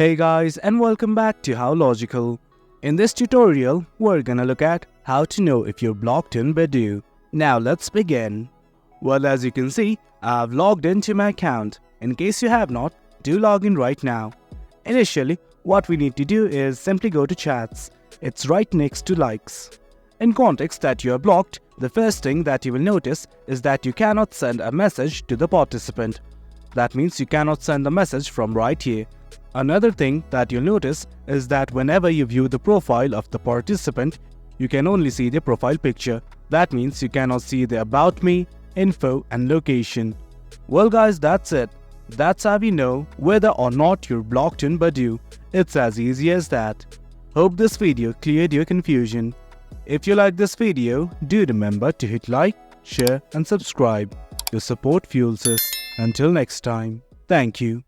Hey guys, and welcome back to How Logical. In this tutorial, we're gonna look at how to know if you're blocked in Badoo. Now let's begin. Well, as you can see, I've logged into my account. In case you have not, do log in right now. Initially, what we need to do is simply go to chats. It's right next to likes. In context that you are blocked, the first thing that you will notice is that you cannot send a message to the participant. That means you cannot send the message from right here. Another thing that you'll notice is that whenever you view the profile of the participant, you can only see their profile picture. That means you cannot see the about me, info and location. Well guys, that's it. That's how we know whether or not you're blocked in Badoo. It's as easy as that. Hope this video cleared your confusion. If you like this video, do remember to hit like, share and subscribe. Your support fuels us. Until next time, thank you.